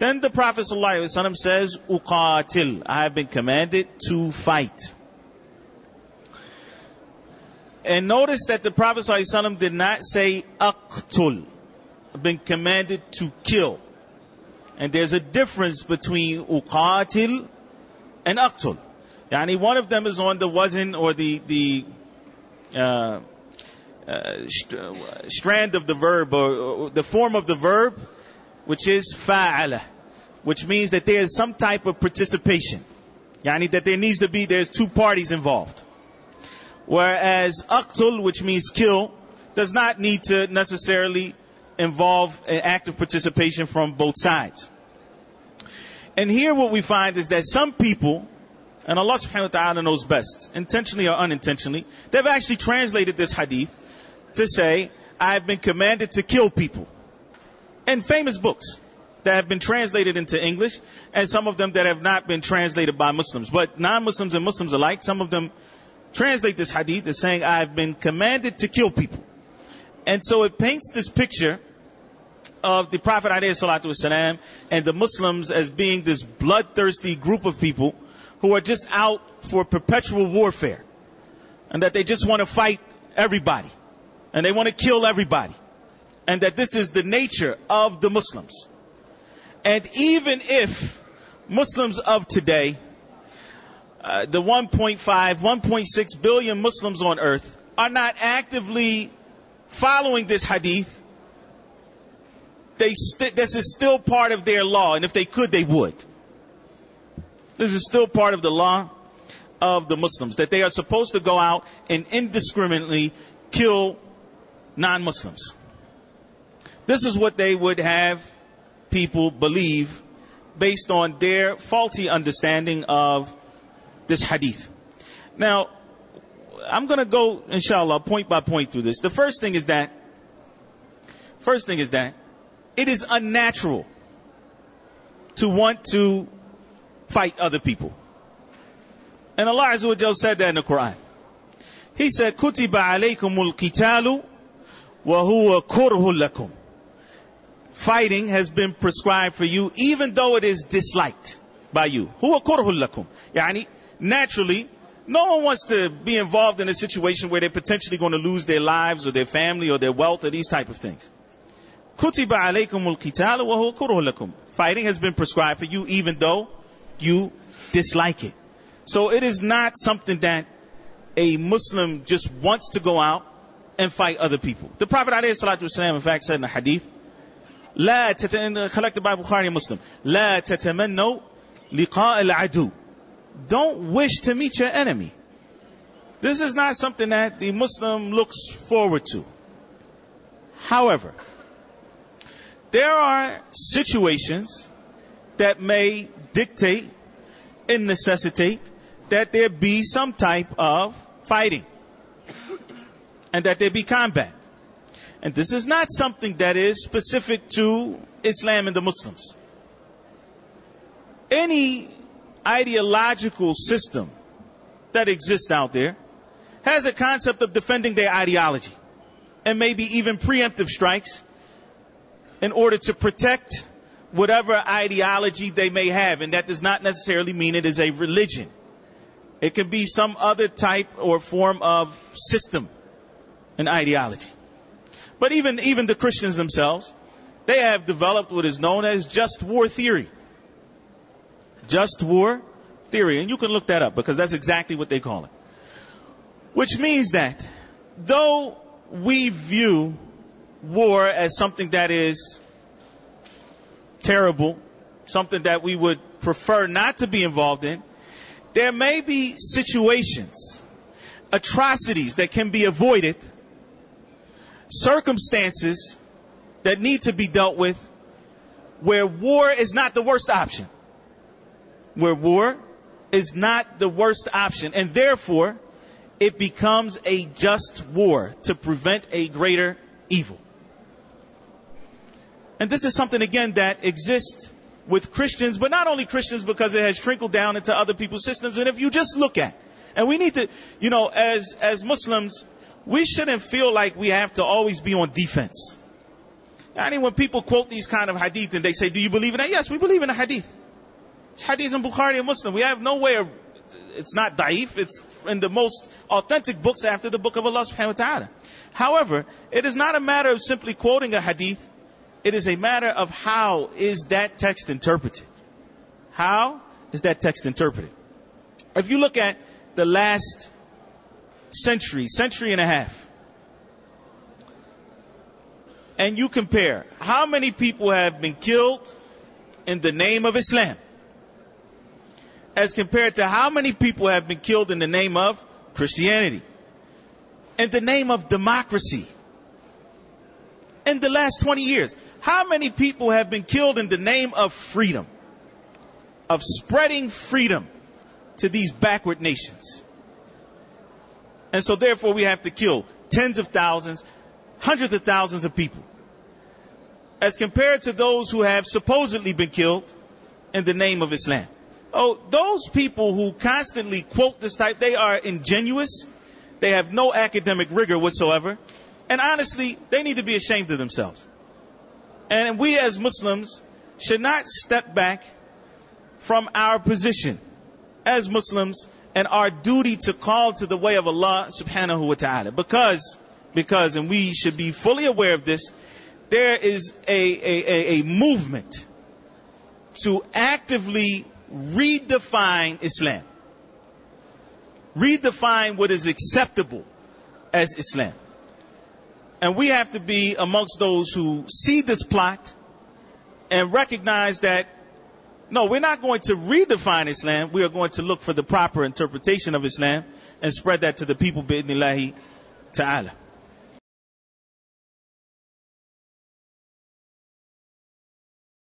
Then the Prophet ﷺ says, uqatil, I have been commanded to fight. And notice that the Prophet ﷺ did not say aqtul, been commanded to kill. And there's a difference between uqatil and aqtul. Yani one of them is on the wazn, or the strand of the verb, or the form of the verb, which is fa'ala, which means that there is some type of participation. Yani that there's two parties involved. Whereas aqtul, which means kill, does not need to necessarily involve an active participation from both sides. And here what we find is that some people, and Allah subhanahu wa ta'ala knows best, intentionally or unintentionally, they've actually translated this hadith to say, I have been commanded to kill people. In famous books that have been translated into English, and some of them that have not been translated by Muslims. But non-Muslims and Muslims alike, some of them translate this hadith as saying, I have been commanded to kill people. And so it paints this picture of the Prophet ﷺ and the Muslims as being this bloodthirsty group of people who are just out for perpetual warfare, and that they just want to fight everybody, and they want to kill everybody, and that this is the nature of the Muslims. And even if Muslims of today, the 1.6 billion Muslims on earth, are not actively following this hadith, this is still part of their law, and if they could, they would. This is still part of the law of the Muslims, that they are supposed to go out and indiscriminately kill non-Muslims. This is what they would have people believe based on their faulty understanding of this hadith. Now, I'm going to go, inshallah, point by point through this. The first thing is that it is unnatural to want to fight other people. And Allah Azza wa Jalla said that in the Quran. He said, Kutiba alaykumul qitalu wa huwa kurhul lakum. Fighting has been prescribed for you, even though it is disliked by you. Huwa kurhul lakum. Yani, naturally, no one wants to be involved in a situation where they're potentially going to lose their lives or their family or their wealth or these type of things. Kutiba alaykumul qitalu wa huwa kurhul lakum. Fighting has been prescribed for you, even though you dislike it. So it is not something that a Muslim just wants to go out and fight other people. The Prophet ﷺ in fact said in the hadith, collected by Bukhari and Muslim, لا تتمنوا لقاء العدو. Don't wish to meet your enemy. This is not something that the Muslim looks forward to. However, there are situations that may dictate and necessitate that there be some type of fighting and that there be combat. And this is not something that is specific to Islam and the Muslims. Any ideological system that exists out there has a concept of defending their ideology and maybe even preemptive strikes in order to protect whatever ideology they may have. And that does not necessarily mean it is a religion. It can be some other type or form of system and ideology. But even the Christians themselves, they have developed what is known as just war theory. Just war theory. And you can look that up because that's exactly what they call it. Which means that though we view war as something that is terrible, something that we would prefer not to be involved in, there may be situations, atrocities that can be avoided, circumstances that need to be dealt with where war is not the worst option. Where war is not the worst option, and therefore it becomes a just war to prevent a greater evil. And this is something, again, that exists with Christians, but not only Christians, because it has trickled down into other people's systems. And if you just look at, and we need to, as Muslims, we shouldn't feel like we have to always be on defense. When people quote these kind of hadith and they say, do you believe in that? Yes, we believe in the hadith. It's hadith in Bukhari and Muslim. We have nowhere, it's not da'if, it's in the most authentic books after the book of Allah subhanahu wa ta'ala. However, it is not a matter of simply quoting a hadith. It is a matter of how is that text interpreted. How is that text interpreted? If you look at the last century and a half, and you compare how many people have been killed in the name of Islam as compared to how many people have been killed in the name of Christianity, in the name of democracy, in the last 20 years, how many people have been killed in the name of freedom, of spreading freedom to these backward nations? And so therefore we have to kill tens of thousands, hundreds of thousands of people, as compared to those who have supposedly been killed in the name of Islam. Oh, those people who constantly quote this type, they are ingenuous. They have no academic rigor whatsoever. And honestly, they need to be ashamed of themselves. And we as Muslims should not step back from our position as Muslims and our duty to call to the way of Allah subhanahu wa ta'ala. Because, and we should be fully aware of this, there is a movement to actively redefine Islam. Redefine what is acceptable as Islam. And we have to be amongst those who see this plot and recognize that, no, we're not going to redefine Islam. We are going to look for the proper interpretation of Islam and spread that to the people, bi'idhnillahi ta'ala.